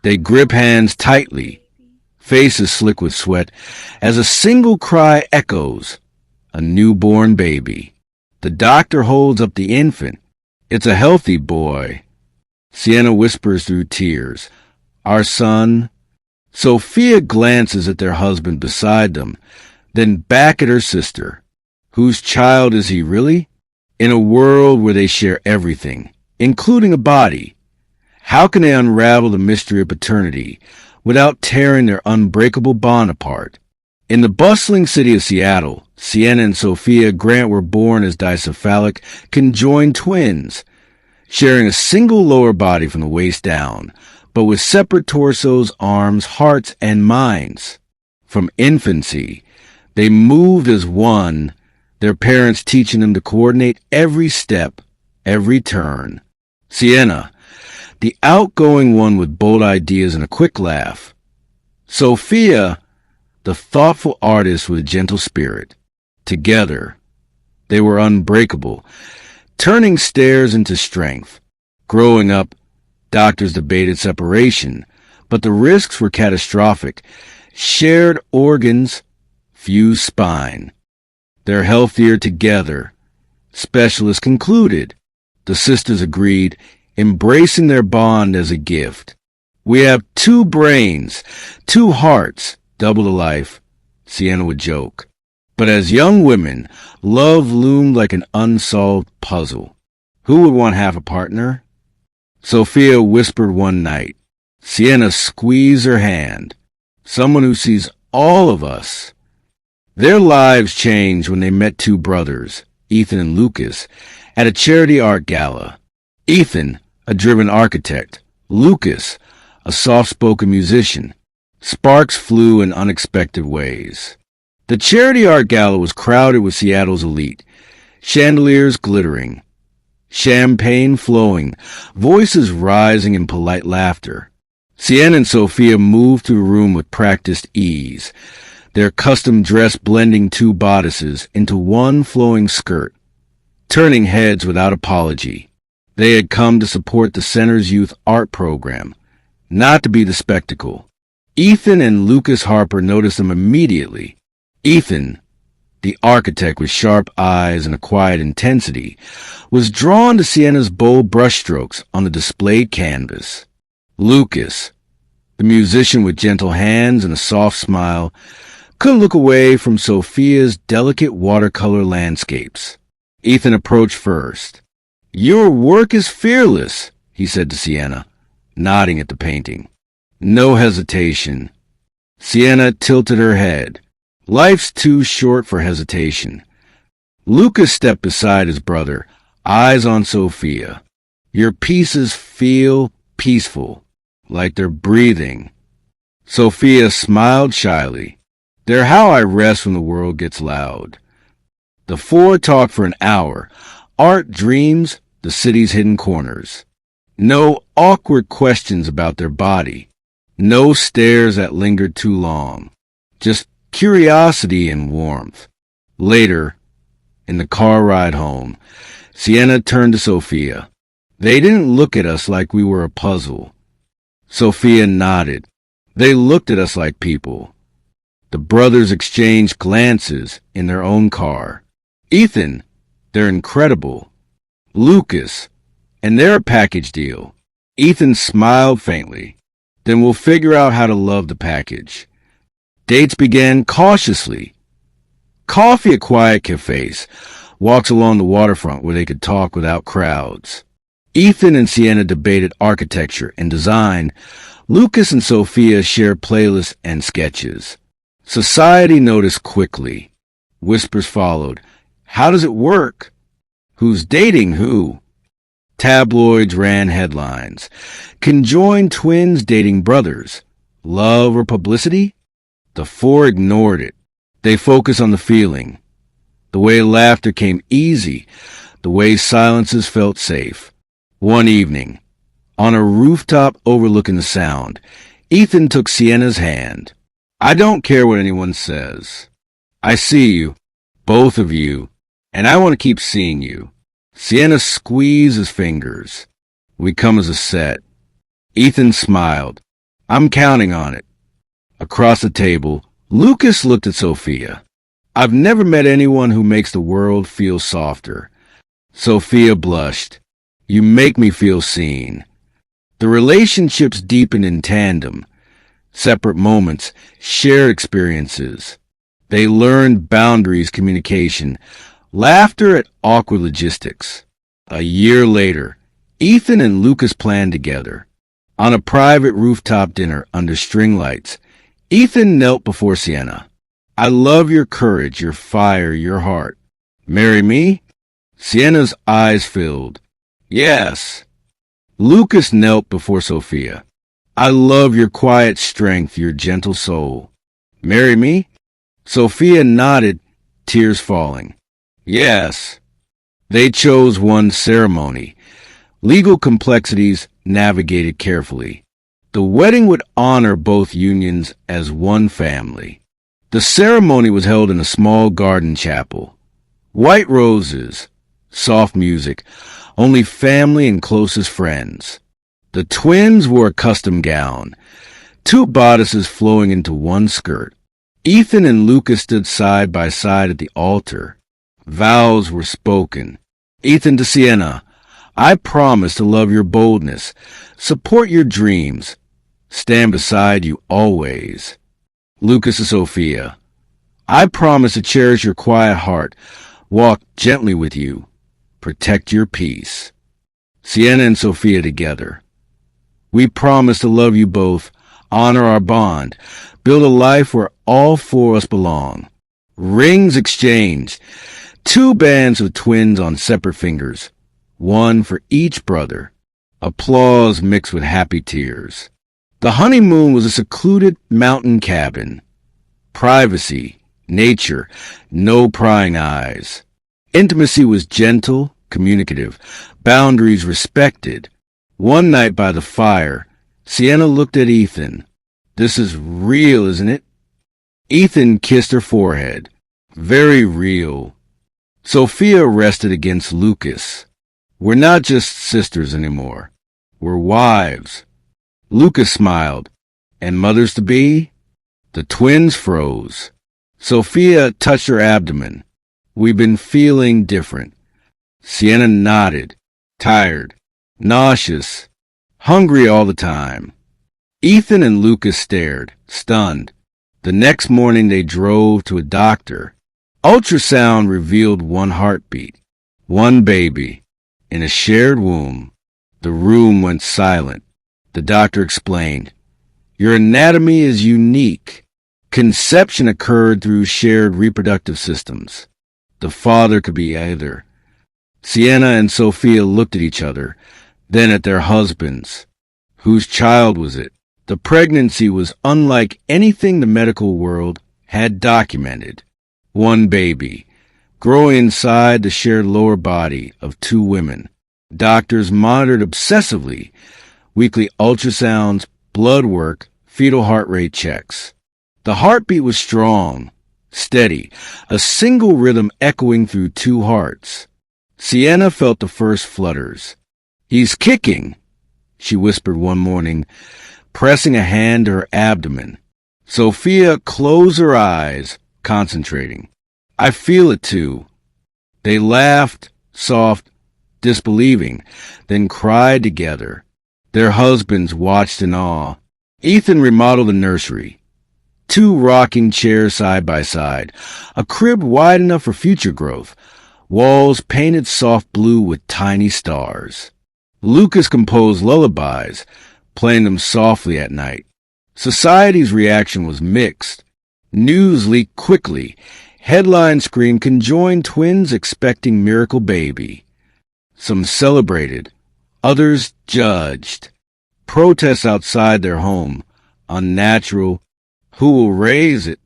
They grip hands tightly, faces slick with sweat, as a single cry echoes, a newborn baby. The doctor holds up the infant. It's a healthy boy. Sienna whispers through tears, "Our son." Sophia glances at their husband beside them, then back at her sister. Whose child is he really? In a world where they share everything, including a body, how can they unravel the mystery of paternity without tearing their unbreakable bond apart? In the bustling city of Seattle, Sienna and Sophia Grant were born as dicephalic, conjoined twins, sharing a single lower body from the waist down, but with separate torsos, arms, hearts, and minds. From infancy, they moved as one, their parents teaching them to coordinate every step, every turn. Sienna, the outgoing one with bold ideas and a quick laugh. Sophia, the thoughtful artist with a gentle spirit. Together, they were unbreakable, turning stares into strength. Growing up, doctors debated separation, but the risks were catastrophic. Shared organs, fused spine. They're healthier together. Specialists concluded. The sisters agreed, embracing their bond as a gift. "We have two brains, two hearts, double the life," Sienna would joke. But as young women, love loomed like an unsolved puzzle. Who would want half a partner? Sophia whispered one night. Sienna squeezed her hand. "Someone who sees all of us." Their lives changed when they met two brothers, Ethan and Lucas, at a charity art gala. Ethan, a driven architect. Lucas, a soft-spoken musician. Sparks flew in unexpected ways. The charity art gala was crowded with Seattle's elite. Chandeliers glittering. Champagne flowing. Voices rising in polite laughter. Sienna and Sophia moved through the room with practiced ease, their custom dress blending two bodices into one flowing skirt, turning heads without apology. They had come to support the center's youth art program, not to be the spectacle. Ethan and Lucas Harper noticed them immediately. Ethan, the architect with sharp eyes and a quiet intensity, was drawn to Sienna's bold brushstrokes on the displayed canvas. Lucas, the musician with gentle hands and a soft smile, couldn't look away from Sophia's delicate watercolor landscapes. Ethan approached first. "Your work is fearless," he said to Sienna, nodding at the painting. No hesitation. Sienna tilted her head. Life's too short for hesitation. Lucas stepped beside his brother, eyes on Sophia. "Your pieces feel peaceful, like they're breathing." Sophia smiled shyly. "They're how I rest when the world gets loud." The four talked for an hour. Art, dreams, the city's hidden corners. No awkward questions about their body. No stares that lingered too long. Just curiosity and warmth. Later, in the car ride home, Sienna turned to Sophia. "They didn't look at us like we were a puzzle." Sophia nodded. "They looked at us like people." The brothers exchanged glances in their own car. "Ethan, they're incredible." "Lucas, and they're a package deal." Ethan smiled faintly. "Then we'll figure out how to love the package." Dates began cautiously. Coffee at quiet cafes, walks along the waterfront where they could talk without crowds. Ethan and Sienna debated architecture and design. Lucas and Sophia shared playlists and sketches. Society noticed quickly. Whispers followed. "How does it work? Who's dating who?" Tabloids ran headlines. Conjoined twins dating brothers. Love or publicity? The four ignored it. They focused on the feeling. The way laughter came easy. The way silences felt safe. One evening, on a rooftop overlooking the sound, Ethan took Sienna's hand. "I don't care what anyone says. I see you, both of you, and I want to keep seeing you." Sienna squeezed his fingers. "We come as a set." Ethan smiled. I'm counting on it. Across the table, Lucas looked at Sophia. I've never met anyone who makes the world feel softer. Sophia blushed. You make me feel seen. The relationships deepened in tandem. Separate moments, shared experiences. They learned boundaries, communication, laughter at awkward logistics. A year later, Ethan and Lucas planned together. On a private rooftop dinner under string lights, Ethan knelt before Sienna. I love your courage, your fire, your heart. Marry me? Sienna's eyes filled. Yes. Lucas knelt before Sophia. I love your quiet strength, your gentle soul. Marry me? Sophia nodded, tears falling. Yes. They chose one ceremony. Legal complexities navigated carefully. The wedding would honor both unions as one family. The ceremony was held in a small garden chapel. White roses, soft music, only family and closest friends. The twins wore a custom gown, two bodices flowing into one skirt. Ethan and Lucas stood side by side at the altar. Vows were spoken. Ethan to Sienna, I promise to love your boldness, support your dreams, stand beside you always. Lucas to Sophia, I promise to cherish your quiet heart, walk gently with you, protect your peace. Sienna and Sophia together. We promise to love you both, honor our bond, build a life where all four of us belong. Rings exchanged. Two bands of twins on separate fingers, one for each brother. Applause mixed with happy tears. The honeymoon was a secluded mountain cabin. Privacy, nature, no prying eyes. Intimacy was gentle, communicative, boundaries respected. One night by the fire, Sienna looked at Ethan. This is real, isn't it? Ethan kissed her forehead. Very real. Sophia rested against Lucas. We're not just sisters anymore. We're wives. Lucas smiled. And mothers-to-be? The twins froze. Sophia touched her abdomen. We've been feeling different. Sienna nodded. Tired. Nauseous. Hungry all the time. Ethan and Lucas stared, stunned. The next morning they drove to a doctor. Ultrasound revealed one heartbeat, one baby, in a shared womb. The room went silent. The doctor explained, your anatomy is unique. Conception occurred through shared reproductive systems. The father could be either. Sienna and Sophia looked at each other, then at their husbands. Whose child was it? The pregnancy was unlike anything the medical world had documented. One baby, growing inside the shared lower body of two women. Doctors monitored obsessively, weekly ultrasounds, blood work, fetal heart rate checks. The heartbeat was strong, steady, a single rhythm echoing through two hearts. Sienna felt the first flutters. He's kicking, she whispered one morning, pressing a hand to her abdomen. Sophia closed her eyes, concentrating. I feel it too. They laughed, soft, disbelieving, then cried together. Their husbands watched in awe. Ethan remodeled the nursery. Two rocking chairs side by side, a crib wide enough for future growth, walls painted soft blue with tiny stars. Lucas composed lullabies, playing them softly at night. Society's reaction was mixed. News leaked quickly. Headlines screamed conjoined twins expecting miracle baby. Some celebrated, others judged. Protests outside their home, unnatural. Who will raise it?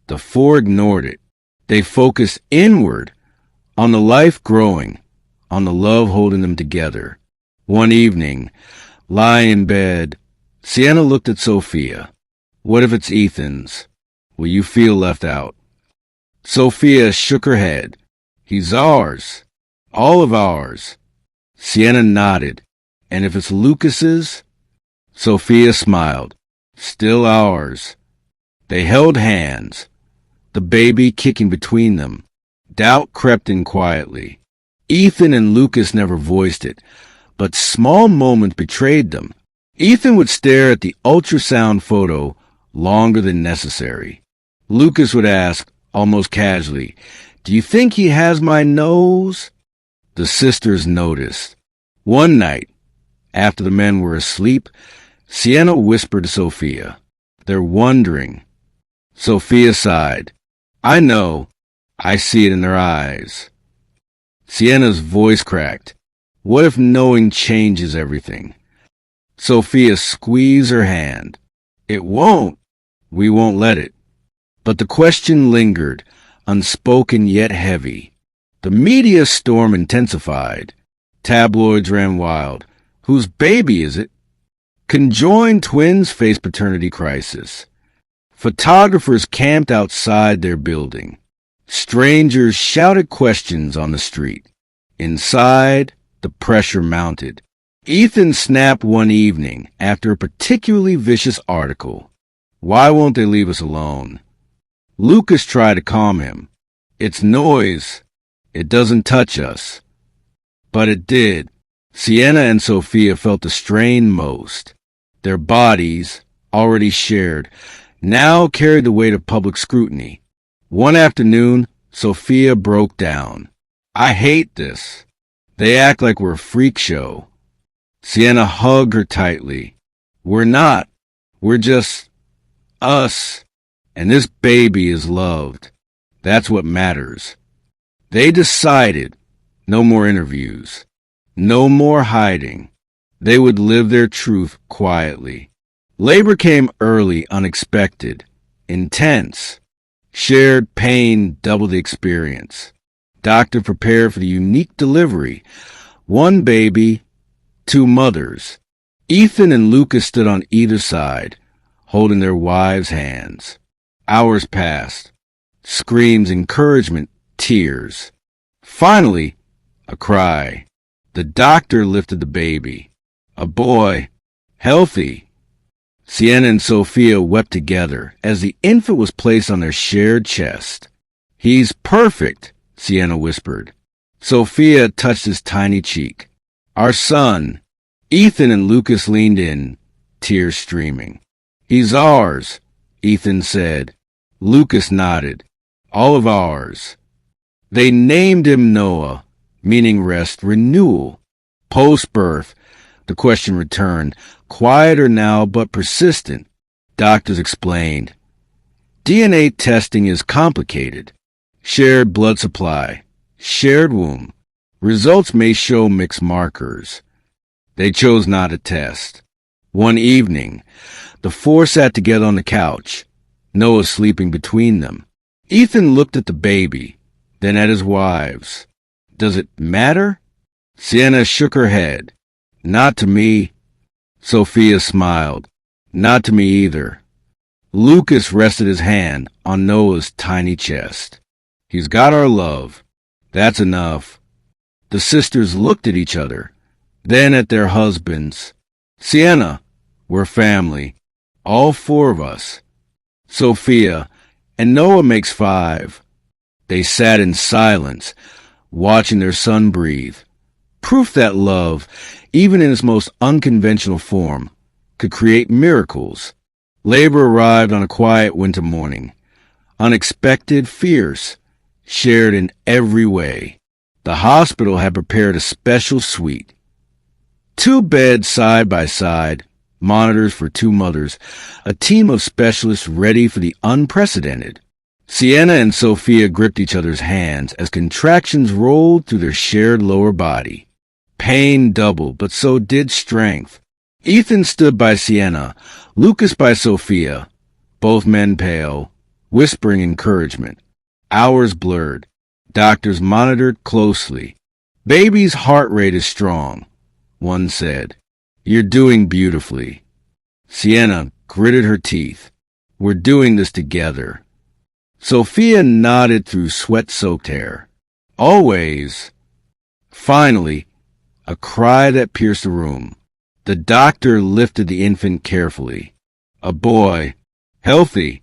The four ignored it. They focused inward, on the life growing, on the love holding them together. One evening, lying in bed, Sienna looked at Sophia. What if it's Ethan's? Will you feel left out? Sophia shook her head. He's ours. All of ours. Sienna nodded. And if it's Lucas's? Sophia smiled. Still ours. They held hands, the baby kicking between them. Doubt crept in quietly. Ethan and Lucas never voiced it, but small moments betrayed them. Ethan would stare at the ultrasound photo longer than necessary. Lucas would ask, almost casually, "Do you think he has my nose?" The sisters noticed. One night, after the men were asleep, Sienna whispered to Sophia, "They're wondering." Sophia sighed. "I know. I see it in their eyes." Sienna's voice cracked. "What if knowing changes everything?" Sophia squeezed her hand. "It won't. We won't let it." But the question lingered, unspoken yet heavy. The media storm intensified. Tabloids ran wild. Whose baby is it? Conjoined twins faced paternity crisis. Photographers camped outside their building. Strangers shouted questions on the street. Inside, the pressure mounted. Ethan snapped one evening after a particularly vicious article. "Why won't they leave us alone?" Lucas tried to calm him. "It's noise. It doesn't touch us." But it did. Sienna and Sophia felt the strain most. Their bodies, already shared, now carried the weight of public scrutiny. One afternoon, Sophia broke down. "I hate this. They act like we're a freak show." Sienna hugged her tightly. "We're not. We're just us. And this baby is loved. That's what matters." They decided no more interviews, no more hiding. They would live their truth quietly. Labor came early, unexpected, intense. Shared pain doubled the experience. Doctor prepared for the unique delivery. One baby, two mothers. Ethan and Lucas stood on either side, holding their wives' hands. Hours passed. Screams, encouragement, tears. Finally, a cry. The doctor lifted the baby. A boy, healthy. Sienna and Sophia wept together as the infant was placed on their shared chest. "He's perfect," Sienna whispered. Sophia touched his tiny cheek. "Our son." Ethan and Lucas leaned in, tears streaming. "He's ours," Ethan said. Lucas nodded. "All of ours." They named him Noah, meaning rest, renewal. Post-birth, the question returned, quieter now but persistent. Doctors explained. DNA testing is complicated. Shared blood supply, shared womb. Results may show mixed markers. They chose not to test. One evening, the four sat together on the couch, Noah sleeping between them. Ethan looked at the baby, then at his wives. "Does it matter?" Sienna shook her head. "Not to me." Sophia smiled. "Not to me either." Lucas rested his hand on Noah's tiny chest. "He's got our love. That's enough." The sisters looked at each other, then at their husbands. "Sienna, we're family. All four of us." "Sophia, and Noah makes 5. They sat in silence, watching their son breathe. Proof that love, even in its most unconventional form, could create miracles. Labor arrived on a quiet winter morning. Unexpected, fierce, shared in every way. The hospital had prepared a special suite. 2 beds side by side, monitors for 2 mothers, a team of specialists ready for the unprecedented. Sienna and Sophia gripped each other's hands as contractions rolled through their shared lower body. Pain doubled, but so did strength. Ethan stood by Sienna, Lucas by Sophia, both men pale, whispering encouragement. Hours blurred. Doctors monitored closely. "Baby's heart rate is strong," one said. "You're doing beautifully." Sienna gritted her teeth. "We're doing this together." Sophia nodded through sweat-soaked hair. "Always." Finally, a cry that pierced the room. The doctor lifted the infant carefully. A boy. Healthy.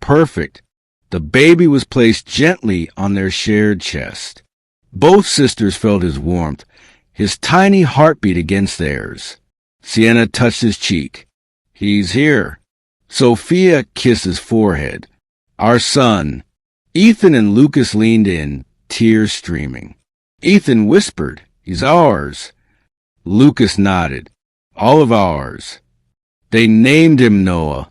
Perfect. The baby was placed gently on their shared chest. Both sisters felt his warmth, his tiny heartbeat against theirs. Sienna touched his cheek. He's here. Sophia kissed his forehead. Our son. Ethan and Lucas leaned in, tears streaming. Ethan whispered, He's ours. Lucas nodded. All of ours. They named him Noah,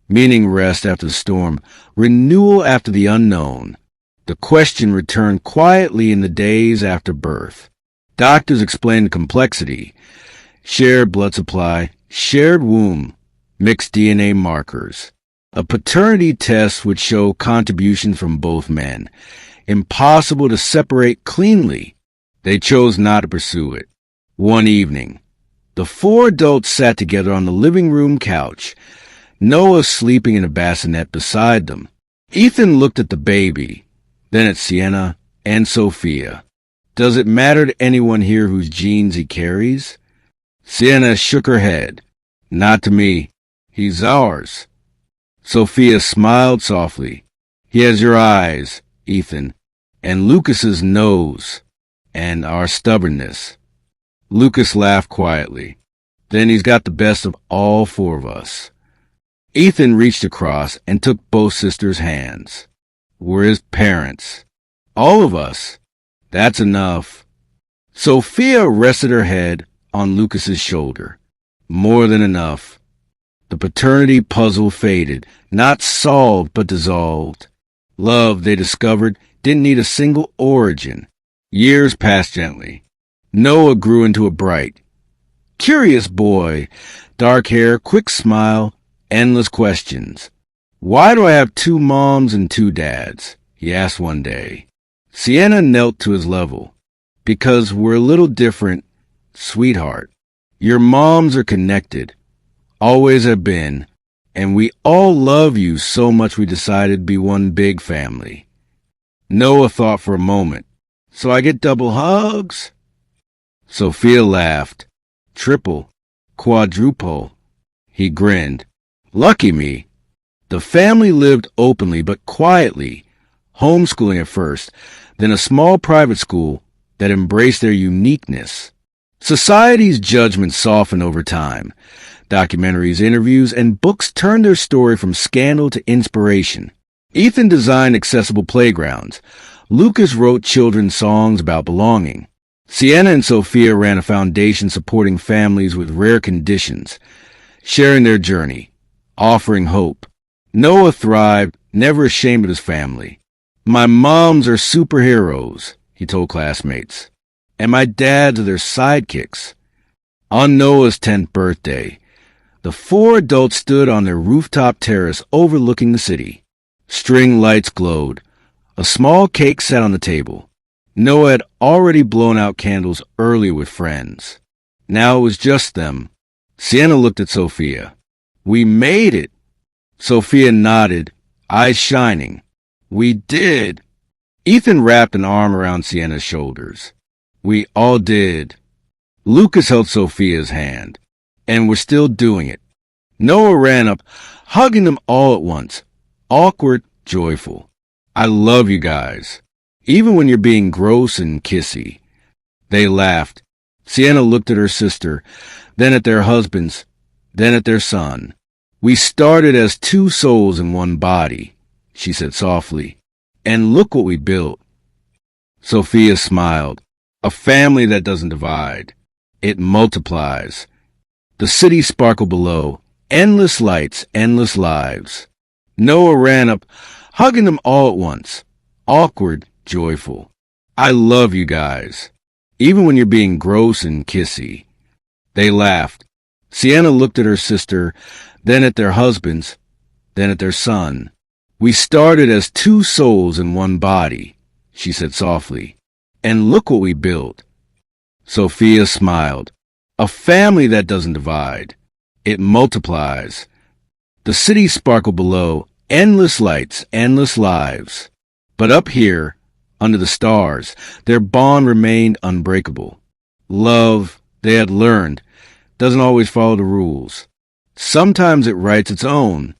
meaning rest after the storm, renewal after the unknown. The question returned quietly in the days after birth. Doctors explained the complexity. Shared blood supply, shared womb, mixed DNA markers. A paternity test would show contributions from both men. Impossible to separate cleanly. They chose not to pursue it. One evening, the four adults sat together on the living room couch, Noah sleeping in a bassinet beside them. Ethan looked at the baby, then at Sienna and Sophia. Does it matter to anyone here whose genes he carries? Sienna shook her head. Not to me. He's ours. Sophia smiled softly. He has your eyes, Ethan, and Lucas's nose, and our stubbornness. Lucas laughed quietly. Then he's got the best of all four of us. Ethan reached across and took both sisters' hands. We're his parents. All of us. That's enough. Sophia rested her head on Lucas's shoulder. More than enough. The paternity puzzle faded, not solved but dissolved. Love, they discovered, didn't need a single origin. Years passed gently. Noah grew into a bright, curious boy. Dark hair, quick smile, endless questions. Why do I have two moms and two dads? He asked one day. Sienna knelt to his level. Because we're a little different, sweetheart. Your moms are connected. Always have been. And we all love you so much we decided to be one big family. Noah thought for a moment. So I get double hugs? Sophia laughed. Triple. Quadruple. He grinned. Lucky me. The family lived openly but quietly, homeschooling at first, then a small private school that embraced their uniqueness. Society's judgment softened over time. Documentaries, interviews, and books turned their story from scandal to inspiration. Ethan designed accessible playgrounds. Lucas wrote children's songs about belonging. Sienna and Sophia ran a foundation supporting families with rare conditions, sharing their journey, offering hope. Noah thrived, never ashamed of his family. My moms are superheroes, he told classmates, and my dads are their sidekicks. On Noah's 10th birthday, the four adults stood on their rooftop terrace overlooking the city. String lights glowed. A small cake sat on the table. Noah had already blown out candles earlier with friends. Now it was just them. Sienna looked at Sophia. We made it. Sophia nodded, eyes shining. We did. Ethan wrapped an arm around Sienna's shoulders. We all did. Lucas held Sophia's hand. And we're still doing it. Noah ran up, hugging them all at once. Awkward, joyful. I love you guys. Even when you're being gross and kissy. They laughed. Sienna looked at her sister, then at their husbands, then at their son. We started as two souls in one body, she said softly. And look what we built. Sophia smiled. A family that doesn't divide. It multiplies. The city sparkled below. Endless lights, endless lives. Noah ran up, hugging them all at once. Awkward, joyful. I love you guys. Even when you're being gross and kissy. They laughed. Sienna looked at her sister, then at their husbands, then at their son. We started as two souls in one body, she said softly. And look what we built. Sophia smiled. A family that doesn't divide. It multiplies. The city sparkled below. Endless lights, endless lives. But up here, under the stars, their bond remained unbreakable. Love, they had learned, doesn't always follow the rules. Sometimes it writes its own,